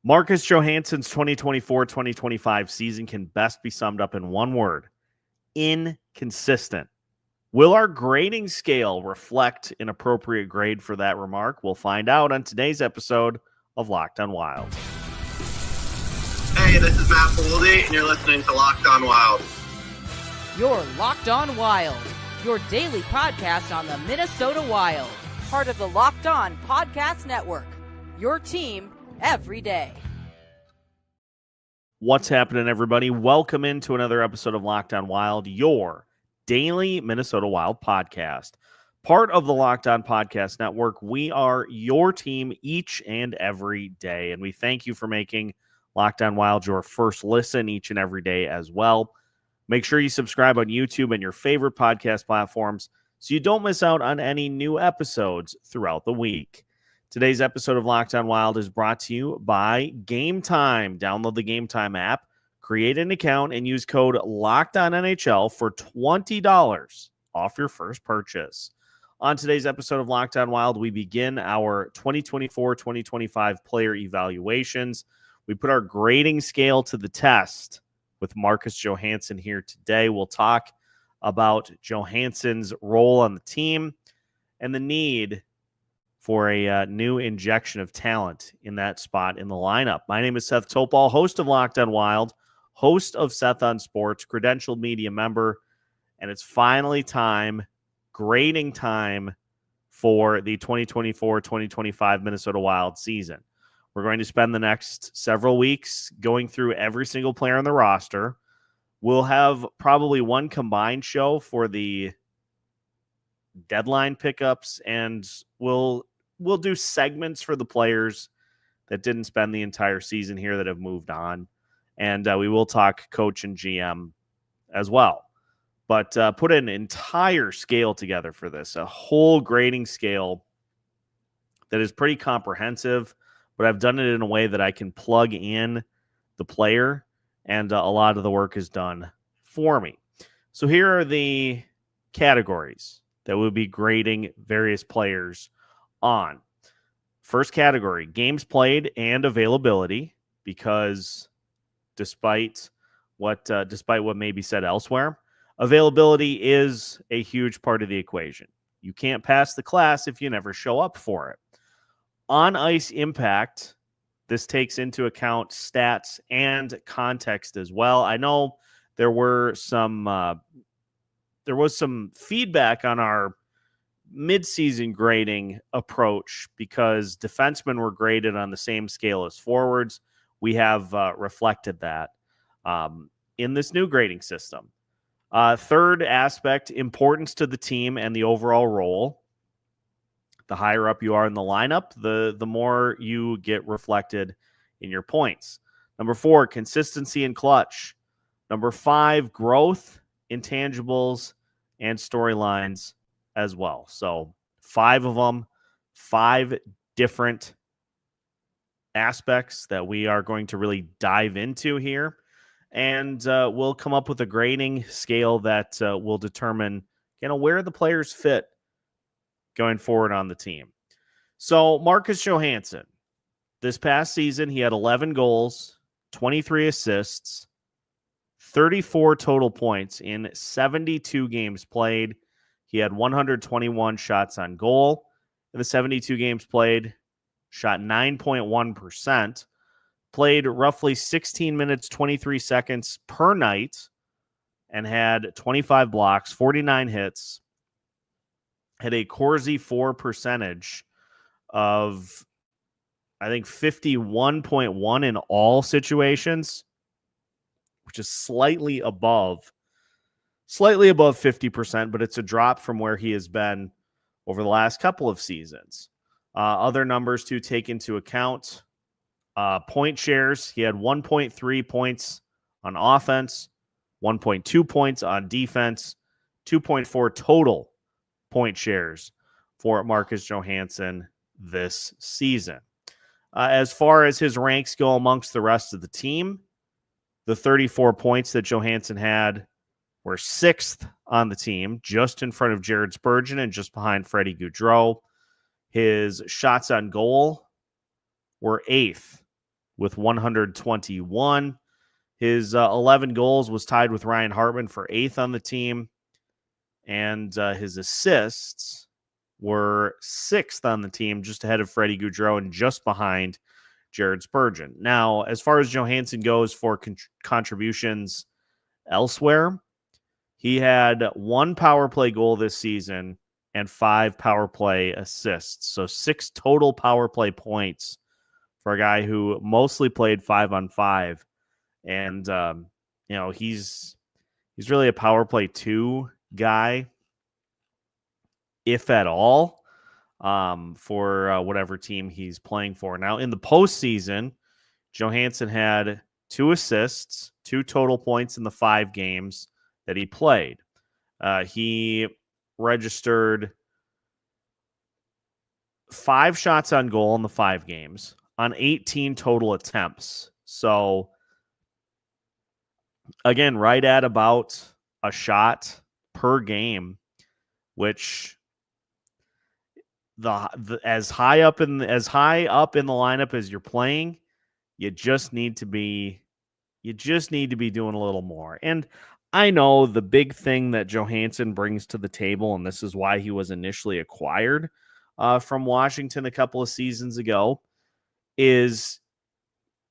Marcus Johansson's 2024-2025 season can best be summed up in one word: inconsistent. Will our grading scale reflect an appropriate grade for that remark? We'll find out on today's episode of Locked on Wild. Hey, this is Matt Boldy, and you're listening to Locked on Wild. You're Locked on Wild, your daily podcast on the Minnesota Wild. Part of the Locked on Podcast Network, your team every day. What's happening, everybody? Welcome into another episode of Locked on Wild, your daily Minnesota Wild podcast. Part of the Locked on Podcast Network. We are your team each and every day, and we thank you for making Locked on Wild your first listen each and every day as well. Make sure you subscribe on YouTube and your favorite podcast platforms so you don't miss out on any new episodes throughout the week. Today's episode of Locked on Wild is brought to you by Game Time. Download the Game Time app, create an account, and use code LOCKEDONNHL for $20 off your first purchase. On today's episode of Locked on Wild, we begin our 2024-2025 player evaluations. We put our grading scale to the test with Marcus Johansson here today. We'll talk about Johansson's role on the team and the need for a new injection of talent in that spot in the lineup. My name is Seth Toupal, host of Locked on Wild, host of Seth on Sports, credentialed media member, and it's finally time, grading time, for the 2024-2025 Minnesota Wild season. We're going to spend the next several weeks going through every single player on the roster. We'll have probably one combined show for the deadline pickups, and we'll do segments for the players that didn't spend the entire season here that have moved on. And we will talk coach and GM as well. But put an entire scale together for this, a whole grading scale that is pretty comprehensive, but I've done it in a way that I can plug in the player, and a lot of the work is done for me. So here are the categories that we'll be grading various players on. First category, games played and availability, because despite what may be said elsewhere, availability is a huge part of the equation. You can't pass the class if you never show up for it. On-ice impact, this takes into account stats and context as well. I know there was some feedback on our midseason grading approach because defensemen were graded on the same scale as forwards. We have reflected that in this new grading system. Third aspect, importance to the team and the overall role. The higher up you are in the lineup, the more you get reflected in your points. Number 4, consistency and clutch. Number 5, growth, intangibles, and storylines as well. So 5 of them, 5 different aspects that we are going to really dive into here. And we'll come up with a grading scale that will determine, where the players fit going forward on the team. So Marcus Johansson, this past season, he had 11 goals, 23 assists, 34 total points in 72 games played. He had 121 shots on goal in the 72 games played, shot 9.1%, played roughly 16 minutes, 23 seconds per night, and had 25 blocks, 49 hits, had a Corsi 4 percentage of, I think, 51.1 in all situations, which is slightly above 50%, but it's a drop from where he has been over the last couple of seasons. Other numbers to take into account, point shares. He had 1.3 points on offense, 1.2 points on defense, 2.4 total point shares for Marcus Johansson this season. As far as his ranks go amongst the rest of the team, the 34 points that Johansson had were 6th on the team, just in front of Jared Spurgeon and just behind Freddie Gaudreau. His shots on goal were 8th with 121. His 11 goals was tied with Ryan Hartman for 8th on the team, and his assists were 6th on the team, just ahead of Freddie Gaudreau and just behind Jared Spurgeon. Now, as far as Johansson goes for contributions elsewhere, he had 1 power play goal this season and 5 power play assists. So 6 total power play points for a guy who mostly played 5-on-5. And, he's really a power play 2 guy, if at all, for whatever team he's playing for. Now, in the postseason, Johansson had 2 assists, 2 total points in the 5 games that he played. He registered 5 shots on goal in the 5 games on 18 total attempts. So, again, right at about a shot per game, which as high up in the lineup as you're playing, you just need to be doing a little more. And I know the big thing that Johansson brings to the table, and this is why he was initially acquired from Washington a couple of seasons ago, is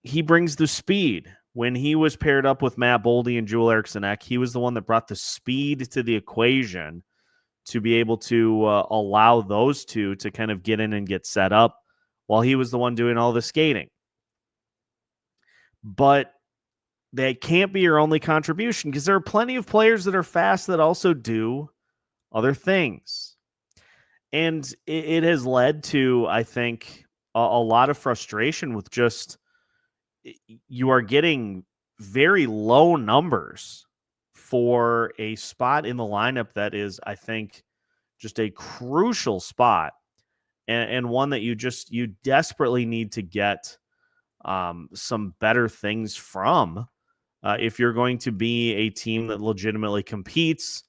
he brings the speed. When he was paired up with Matt Boldy and Joel Eriksson-Ek, he was the one that brought the speed to the equation to be able to allow those two to kind of get in and get set up while he was the one doing all the skating. But that can't be your only contribution, because there are plenty of players that are fast that also do other things. And it has led to, I think, a lot of frustration with just, you are getting very low numbers for a spot in the lineup that is, I think, just a crucial spot, and one that you desperately need to get some better things from if you're going to be a team that legitimately competes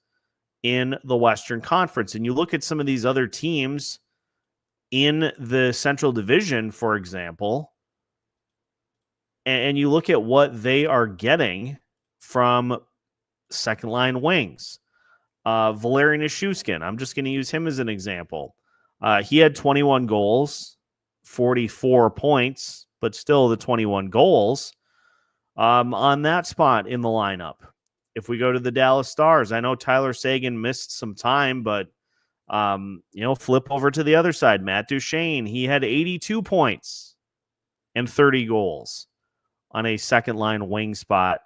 in the Western Conference. And you look at some of these other teams in the Central Division, for example, and you look at what they are getting from second line wings. Valeri Nichushkin, I'm just going to use him as an example. He had 21 goals, 44 points, but still the 21 goals on that spot in the lineup. If we go to the Dallas Stars, I know Tyler Seguin missed some time, but flip over to the other side. Matt Duchene, he had 82 points and 30 goals on a second line wing spot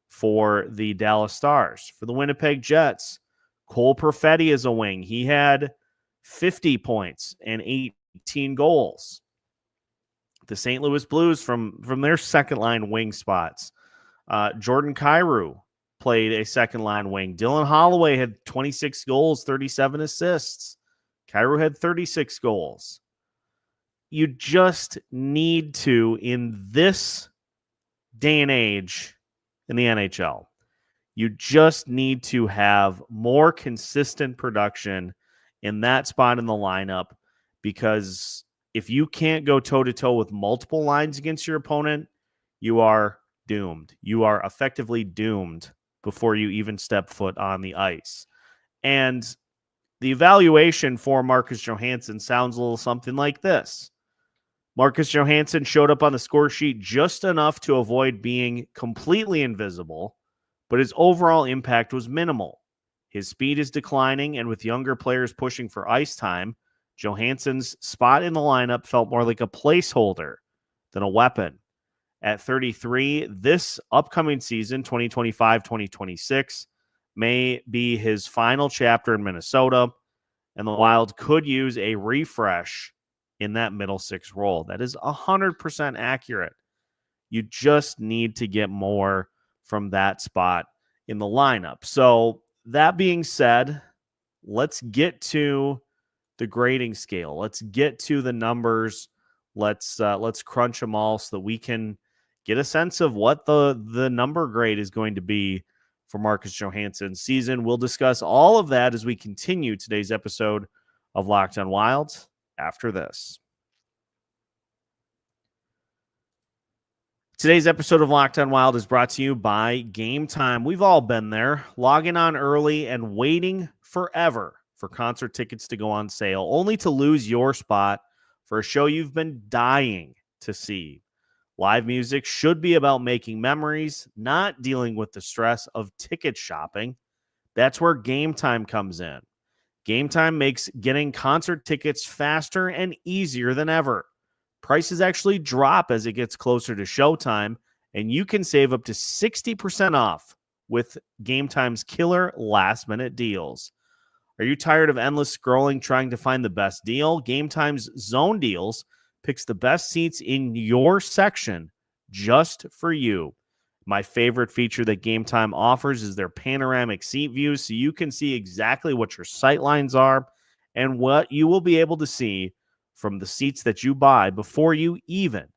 for the Dallas Stars. For the Winnipeg Jets, Cole Perfetti is a wing. He had 50 points and 18 goals. The St. Louis Blues, from their second line wing spots, Jordan Kyrou played a second line wing. Dylan Holloway had 26 goals, 37 assists. Kyrou had 36 goals. You just need to, in this day and age in the NHL, you just need to have more consistent production in that spot in the lineup, because if you can't go toe-to-toe with multiple lines against your opponent, you are doomed. You are effectively doomed before you even step foot on the ice. And the evaluation for Marcus Johansson sounds a little something like this. Marcus Johansson showed up on the score sheet just enough to avoid being completely invisible, but his overall impact was minimal. His speed is declining, and with younger players pushing for ice time, Johansson's spot in the lineup felt more like a placeholder than a weapon. At 33, this upcoming season, 2025-2026, may be his final chapter in Minnesota, and the Wild could use a refresh in that middle six role. That is 100% accurate. You just need to get more from that spot in the lineup. So that being said, let's get to the grading scale. Let's get to the numbers. Let's crunch them all so that we can get a sense of what the number grade is going to be for Marcus Johansson's season. We'll discuss all of that as we continue today's episode of Locked on Wild after this. Today's episode of Locked On Wild is brought to you by Game Time. We've all been there, logging on early and waiting forever for concert tickets to go on sale, only to lose your spot for a show you've been dying to see. Live music should be about making memories, not dealing with the stress of ticket shopping. That's where Game Time comes in. Game Time makes getting concert tickets faster and easier than ever. Prices actually drop as it gets closer to showtime, and you can save up to 60% off with Game Time's killer last-minute deals. Are you tired of endless scrolling trying to find the best deal? Game Time's Zone Deals picks the best seats in your section just for you. My favorite feature that Game Time offers is their panoramic seat view, so you can see exactly what your sight lines are and what you will be able to see from the seats that you buy before you even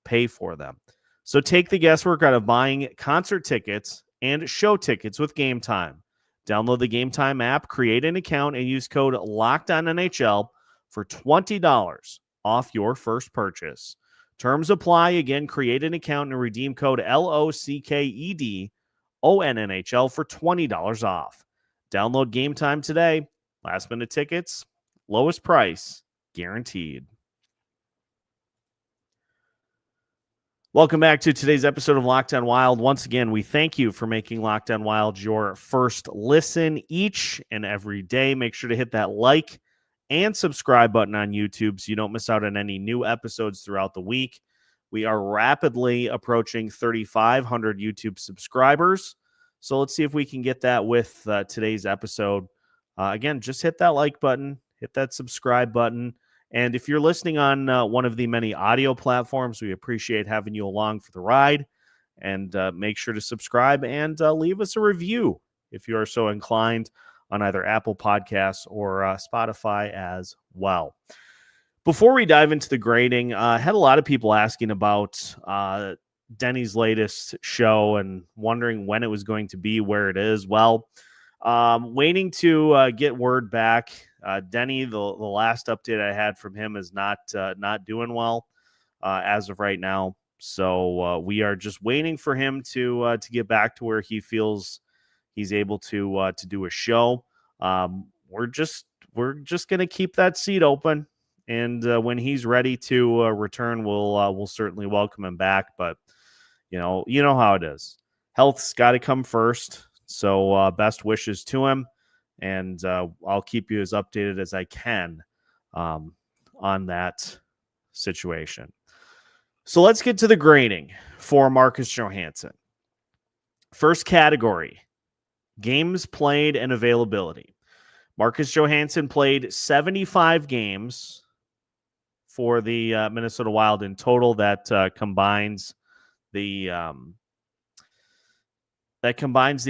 pay for them. So take the guesswork out of buying concert tickets and show tickets with Game Time. Download the Game Time app, create an account, and use code LOCKEDONNHL for $20 off your first purchase. Terms apply. Again, create an account and redeem code LOCKEDONNHL for $20 off. Download Game Time today. Last minute tickets, lowest price guaranteed. Welcome back to today's episode of Locked On Wild. Once again, we thank you for making Locked On Wild your first listen each and every day. Make sure to hit that like and subscribe button on YouTube so you don't miss out on any new episodes throughout the week. We are rapidly approaching 3,500 YouTube subscribers. So let's see if we can get that with today's episode. Again, just hit that like button, hit that subscribe button. And if you're listening on one of the many audio platforms, we appreciate having you along for the ride. And make sure to subscribe and leave us a review if you are so inclined on either Apple Podcasts or Spotify as well. Before we dive into the grading, I had a lot of people asking about Denny's latest show and wondering when it was going to be, where it is. Well, waiting to get word back. Denny, the last update I had from him is not doing well as of right now. So we are just waiting for him to get back to where he feels he's able to do a show. We're just gonna keep that seat open, and when he's ready to return, we'll certainly welcome him back. But you know how it is. Health's got to come first. So best wishes to him, and I'll keep you as updated as I can on that situation. So let's get to the grading for Marcus Johansson. First category, games played and availability. Marcus Johansson played 75 games for the Minnesota Wild in total. That combines the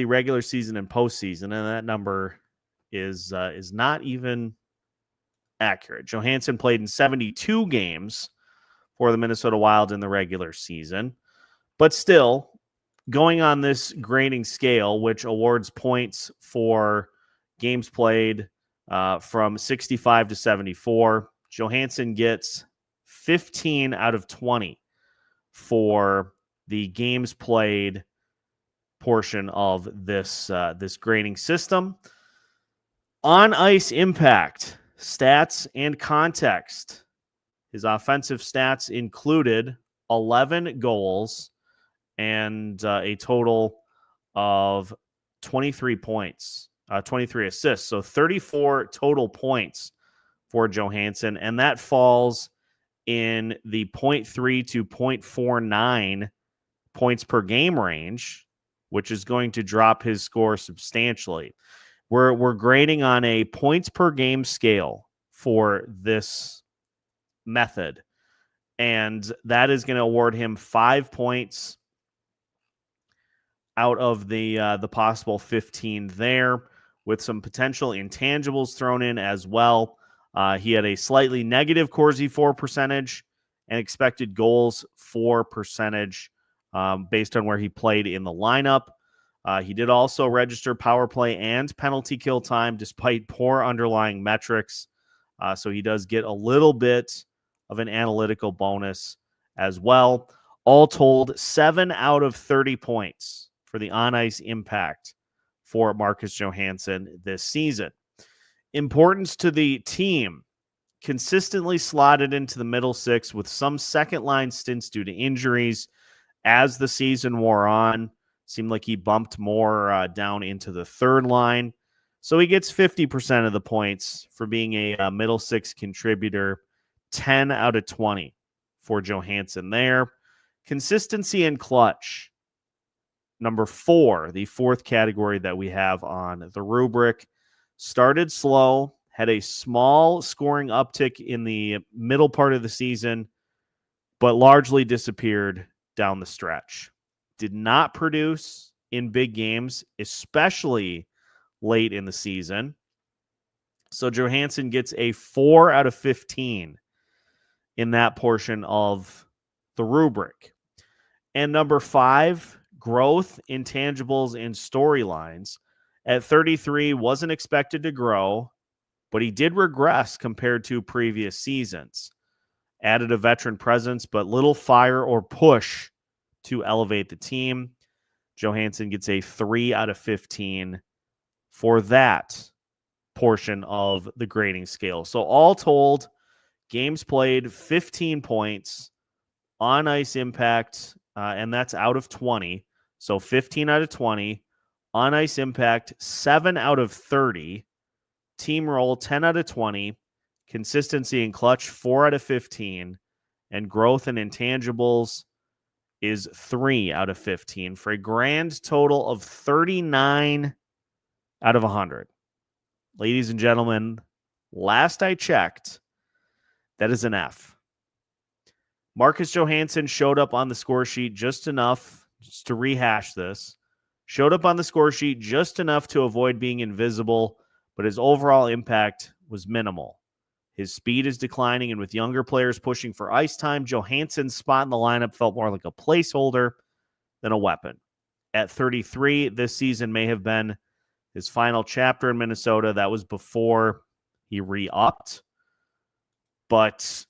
regular season and postseason, and that number is not even accurate. Johansson played in 72 games for the Minnesota Wild in the regular season, but still, going on this grading scale, which awards points for games played from 65 to 74, Johansson gets 15 out of 20 for the games played portion of this grading system. On ice impact, stats, and context. His offensive stats included 11 goals and a total of 23 points, 23 assists. So 34 total points for Johansson, and that falls in the 0.3 to 0.49 points per game range, which is going to drop his score substantially. We're grading on a points per game scale for this method, and that is going to award him 5 points out of the possible 15 there, with some potential intangibles thrown in as well. He had a slightly negative Corsi for percentage and expected goals for percentage based on where he played in the lineup. He did also register power play and penalty kill time despite poor underlying metrics. So he does get a little bit of an analytical bonus as well. All told, 7 out of 30 points for the on-ice impact for Marcus Johansson this season. Importance to the team, consistently slotted into the middle six with some second-line stints due to injuries. As the season wore on, seemed like he bumped more down into the third line. So he gets 50% of the points for being a middle six contributor, 10 out of 20 for Johansson there. Consistency and clutch, number 4, the fourth category that we have on the rubric. Started slow, had a small scoring uptick in the middle part of the season, but largely disappeared down the stretch. Did not produce in big games, especially late in the season. So Johansson gets a 4 out of 15 in that portion of the rubric. And number 5, growth, intangibles, and storylines. At 33, wasn't expected to grow, but he did regress compared to previous seasons. Added a veteran presence, but little fire or push to elevate the team. Johansson gets a 3 out of 15 for that portion of the grading scale. So all told, games played, 15 points, on-ice impact, and that's out of 20. So 15 out of 20. On-ice impact, 7 out of 30. Team roll, 10 out of 20. Consistency and clutch, 4 out of 15. And growth and intangibles is 3 out of 15 for a grand total of 39 out of 100. Ladies and gentlemen, last I checked, that is an F. Marcus Johansson showed up on the score sheet just enough, just to rehash this, showed up on the score sheet just enough to avoid being invisible, but his overall impact was minimal. His speed is declining, and with younger players pushing for ice time, Johansson's spot in the lineup felt more like a placeholder than a weapon. At 33, this season may have been his final chapter in Minnesota. That was before he re-upped. But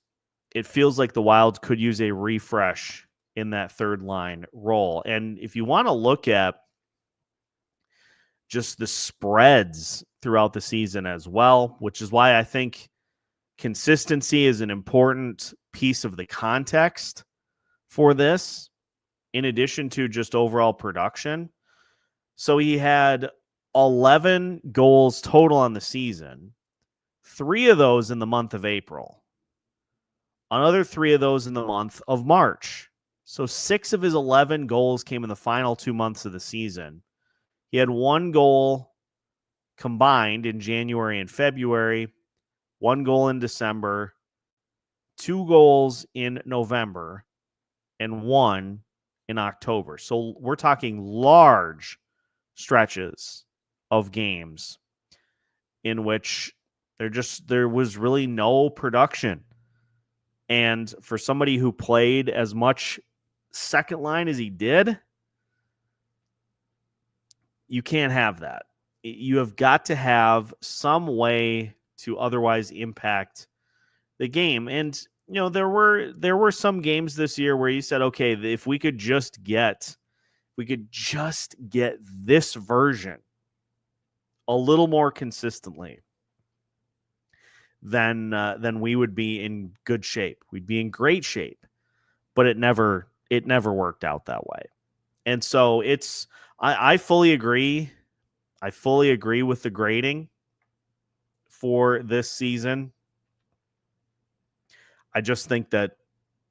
it feels like the Wild could use a refresh in that third line role. And if you want to look at just the spreads throughout the season as well, which is why I think consistency is an important piece of the context for this, in addition to just overall production. So he had 11 goals total on the season, 3 of those in the month of April, another 3 of those in the month of March. So 6 of his 11 goals came in the final 2 months of the season. He had 1 goal combined in January and February, 1 goal in December, 2 goals in November, and 1 in October. So we're talking large stretches of games in which there was really no production. And for somebody who played as much second line as he did, you can't have that. You have got to have some way to otherwise impact the game. And you know, there were some games this year where you said, okay, if we could just get this version a little more consistently, then we would be in good shape. We'd be in great shape. But it never worked out that way. And so I fully agree. I fully agree with the grading for this season. I just think that,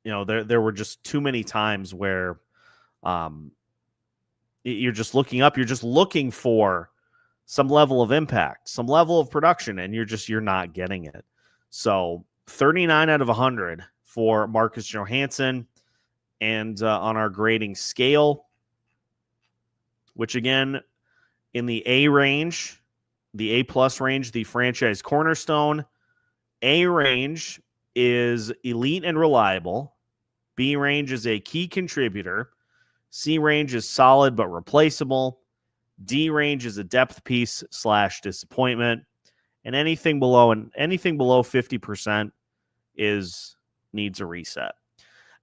you know, there were just too many times where you're just looking up, you're just looking for some level of impact, some level of production, and you're not getting it. So 39 out of 100 for Marcus Johansson. And on our grading scale, which again, in the A range, the A+ range, the franchise cornerstone, A range is elite and reliable. B range is a key contributor. C range is solid but replaceable. D range is a depth piece / disappointment. And anything below 50% needs a reset.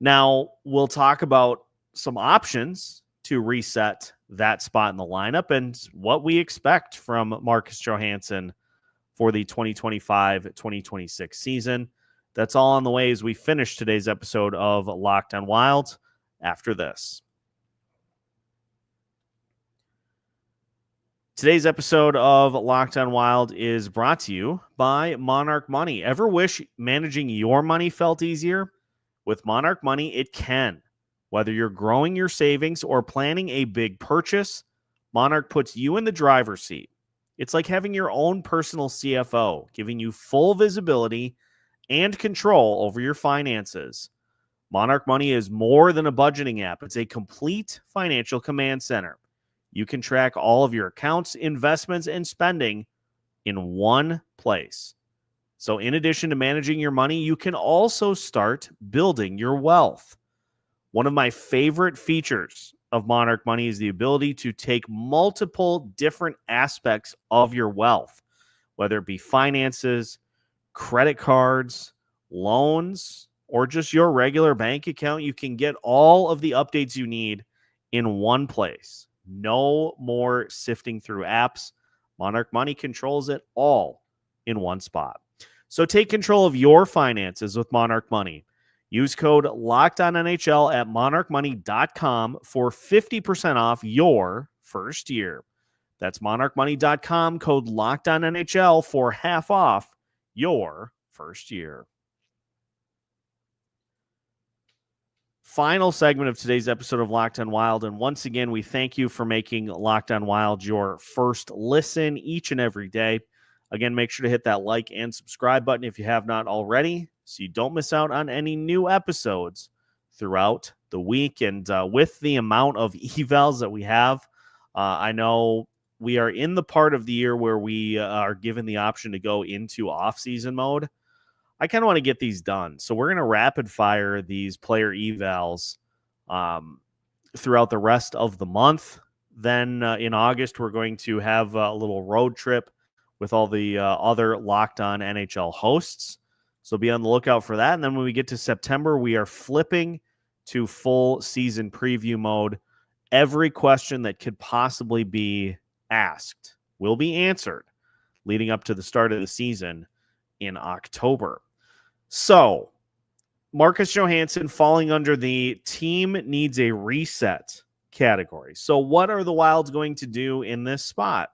Now, we'll talk about some options to reset that spot in the lineup and what we expect from Marcus Johansson for the 2025-2026 season. That's all on the way as we finish today's episode of Locked on Wild after this. Today's episode of Locked on Wild is brought to you by Monarch Money. Ever wish managing your money felt easier? With Monarch Money, it can. Whether you're growing your savings or planning a big purchase, Monarch puts you in the driver's seat. It's like having your own personal CFO, giving you full visibility and control over your finances. Monarch Money is more than a budgeting app. It's a complete financial command center. You can track all of your accounts, investments, and spending in one place. So in addition to managing your money, you can also start building your wealth. One of my favorite features of Monarch Money is the ability to take multiple different aspects of your wealth, whether it be finances, credit cards, loans, or just your regular bank account. You can get all of the updates you need in one place. No more sifting through apps. Monarch Money controls it all in one spot. So take control of your finances with Monarch Money. Use code LOCKEDONNHL at monarchmoney.com for 50% off your first year. That's monarchmoney.com, code LOCKEDONNHL for half off your first year. Final segment of today's episode of Locked on Wild. And once again, we thank you for making Locked on Wild your first listen each and every day. Again, make sure to hit that like and subscribe button if you have not already, so you don't miss out on any new episodes throughout the week. And with the amount of evals that we have, I know we are in the part of the year where we are given the option to go into off-season mode. I kind of want to get these done. So we're going to rapid fire these player evals throughout the rest of the month. Then in August, we're going to have a little road trip with all the other Locked On NHL hosts. So be on the lookout for that. And then when we get to September, we are flipping to full season preview mode. Every question that could possibly be asked will be answered leading up to the start of the season in October. So, Marcus Johansson falling under the team needs a reset category. So what are the Wilds going to do in this spot?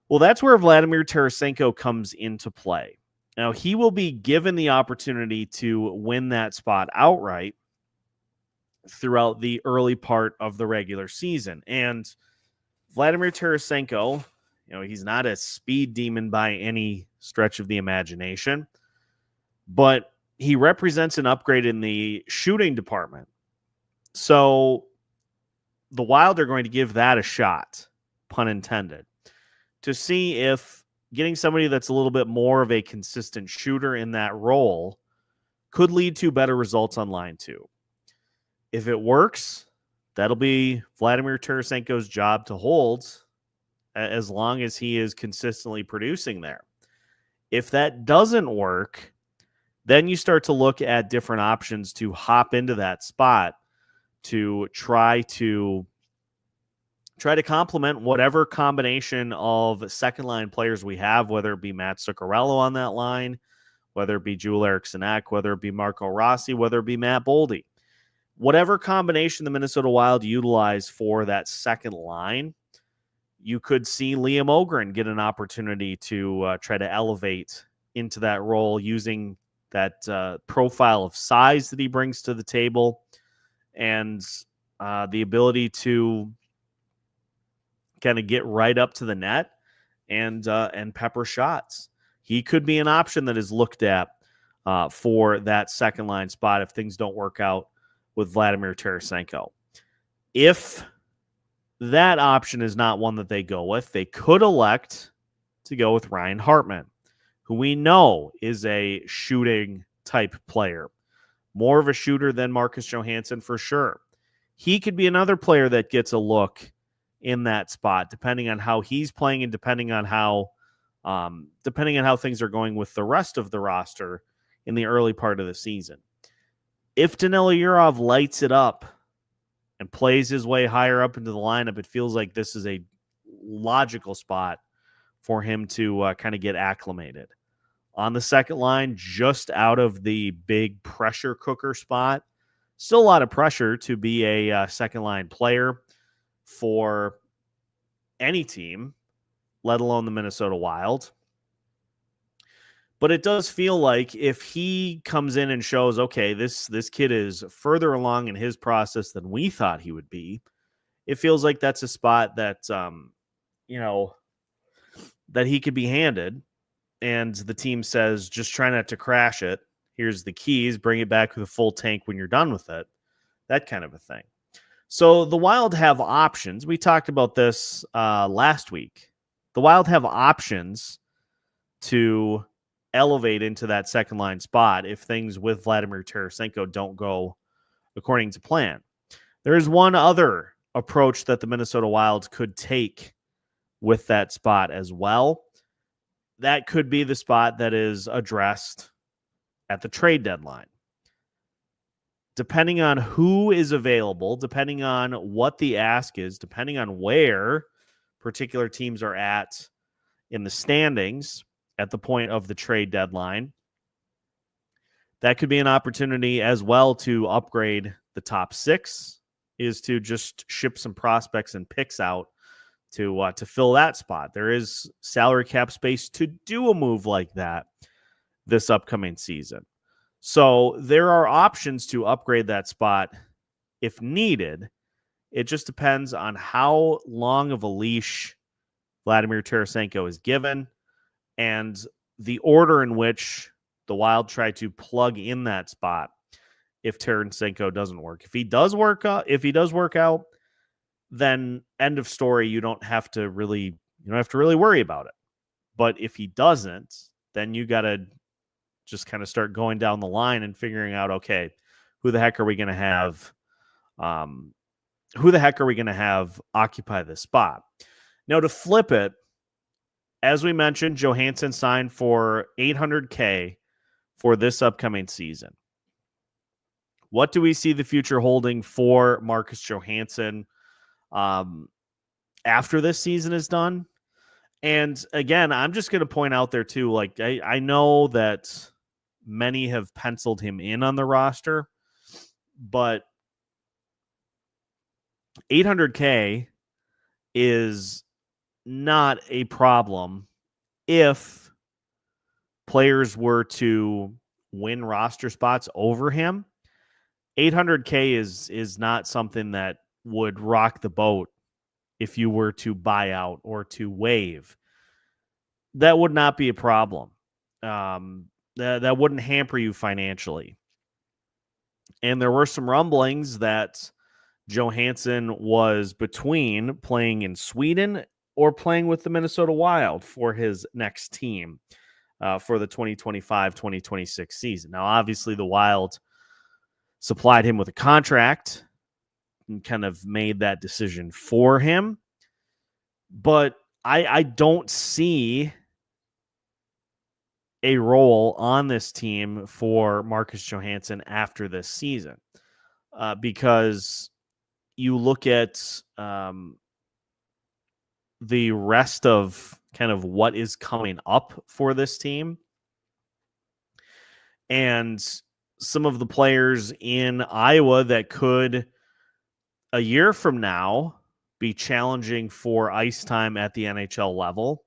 Well, that's where Vladimir Tarasenko comes into play. Now, he will be given the opportunity to win that spot outright throughout the early part of the regular season. And Vladimir Tarasenko, he's not a speed demon by any stretch of the imagination, but he represents an upgrade in the shooting department. So the Wild are going to give that a shot, pun intended, to see if getting somebody that's a little bit more of a consistent shooter in that role could lead to better results on line two. If it works, that'll be Vladimir Tarasenko's job to hold as long as he is consistently producing there. If that doesn't work, then you start to look at different options to hop into that spot to try to complement whatever combination of second-line players we have, whether it be Matt Zuccarello on that line, whether it be Joel Eriksson-Ek, whether it be Marco Rossi, whether it be Matt Boldy. Whatever combination the Minnesota Wild utilize for that second line, you could see Liam Ohgren get an opportunity to try to elevate into that role using that profile of size that he brings to the table and the ability to kind of get right up to the net and pepper shots. He could be an option that is looked at for that second line spot if things don't work out with Vladimir Tarasenko. If that option is not one that they go with, they could elect to go with Ryan Hartman, who we know is a shooting type player. More of a shooter than Marcus Johansson for sure. He could be another player that gets a look in that spot, depending on how he's playing and depending on how things are going with the rest of the roster in the early part of the season. If Danilo Yurov lights it up and plays his way higher up into the lineup, it feels like this is a logical spot for him to kind of get acclimated. On the second line, just out of the big pressure cooker spot, still a lot of pressure to be a second line player for any team, let alone the Minnesota Wild. But it does feel like if he comes in and shows, okay, this kid is further along in his process than we thought he would be, it feels like that's a spot that, that he could be handed. And the team says, just try not to crash it. Here's the keys. Bring it back with a full tank when you're done with it. That kind of a thing. So the Wild have options. We talked about this last week. The Wild have options to elevate into that second line spot if things with Vladimir Tarasenko don't go according to plan. There is one other approach that the Minnesota Wild could take with that spot as well. That could be the spot that is addressed at the trade deadline. Depending on who is available, depending on what the ask is, depending on where particular teams are at in the standings at the point of the trade deadline, that could be an opportunity as well to upgrade the top six, is to just ship some prospects and picks out to fill that spot. There is salary cap space to do a move like that this upcoming season. So there are options to upgrade that spot if needed. It just depends on how long of a leash Vladimir Tarasenko is given and the order in which the Wild try to plug in that spot if Tarasenko doesn't work. If he does work out, then end of story. You don't have to really worry about it. But if he doesn't, then you got to just kind of start going down the line and figuring out, okay, who the heck are we going to have? Who the heck are we going to have occupy this spot? Now, to flip it, as we mentioned, Johansson signed for $800K for this upcoming season. What do we see the future holding for Marcus Johansson after this season is done? And again, I'm just going to point out there too, like I know that many have penciled him in on the roster, but $800K is not a problem if players were to win roster spots over him. $800K is not something that would rock the boat if you were to buy out or to waive. That would not be a problem. That wouldn't hamper you financially. And there were some rumblings that Johansson was between playing in Sweden or playing with the Minnesota Wild for his next team for the 2025-2026 season. Now, obviously, the Wild supplied him with a contract and kind of made that decision for him. But I don't see a role on this team for Marcus Johansson after this season because you look at the rest of kind of what is coming up for this team and some of the players in Iowa that could a year from now be challenging for ice time at the NHL level.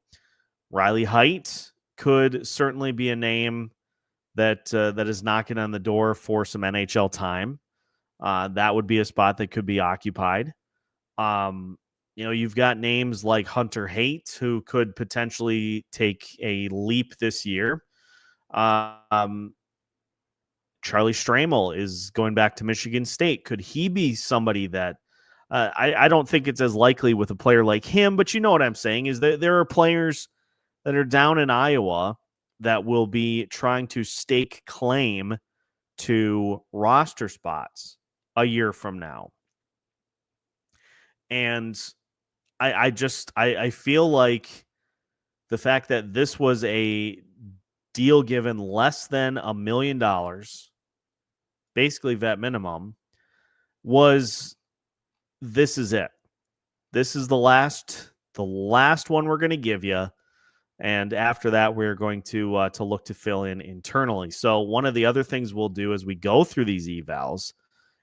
Riley Heidt could certainly be a name that is knocking on the door for some NHL time. That would be a spot that could be occupied. You've got names like Hunter Haight, who could potentially take a leap this year. Charlie Stramel is going back to Michigan State. Could he be somebody that I don't think it's as likely with a player like him, but you know what I'm saying is that there are players that are down in Iowa that will be trying to stake claim to roster spots a year from now. And I feel like the fact that this was a deal given less than $1 million basically vet minimum, was this is it. This is the last one we're going to give you. And after that, we're going to look to fill in internally. So one of the other things we'll do as we go through these evals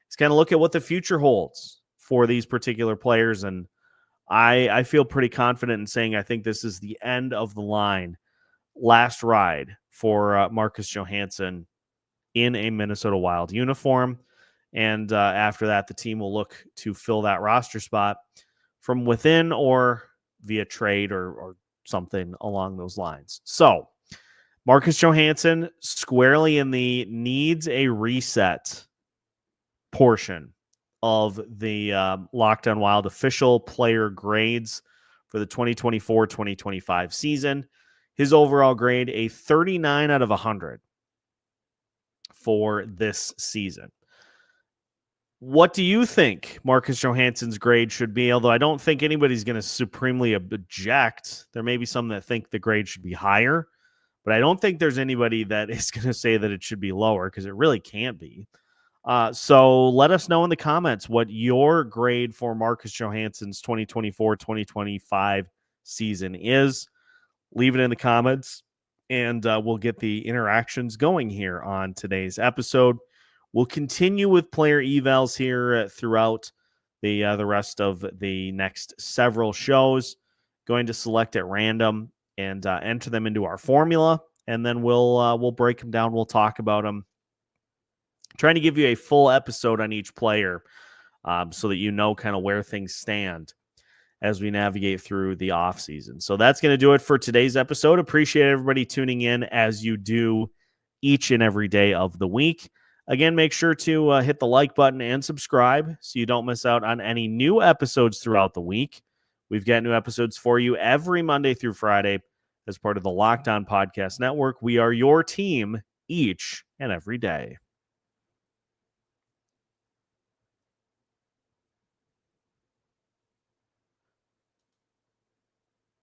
is kind of look at what the future holds for these particular players. And I feel pretty confident in saying I think this is the end of the line, last ride for Marcus Johansson in a Minnesota Wild uniform. And after that, the team will look to fill that roster spot from within or via trade or something along those lines. So Marcus Johansson squarely in the needs a reset portion of the Locked On Wild official player grades for the 2024-2025 season. His overall grade, a 39 out of 100 for this season. What do you think Marcus Johansson's grade should be? Although I don't think anybody's going to supremely object. There may be some that think the grade should be higher, but I don't think there's anybody that is going to say that it should be lower because it really can't be. So let us know in the comments what your grade for Marcus Johansson's 2024-2025 season is. Leave it in the comments, and we'll get the interactions going here on today's episode. We'll continue with player evals here throughout the rest of the next several shows. Going to select at random and enter them into our formula, and then we'll break them down. We'll talk about them. Trying to give you a full episode on each player so that you know kind of where things stand as we navigate through the offseason. So that's going to do it for today's episode. Appreciate everybody tuning in as you do each and every day of the week. Again, make sure to hit the like button and subscribe so you don't miss out on any new episodes throughout the week. We've got new episodes for you every Monday through Friday as part of the Locked On Podcast Network. We are your team each and every day.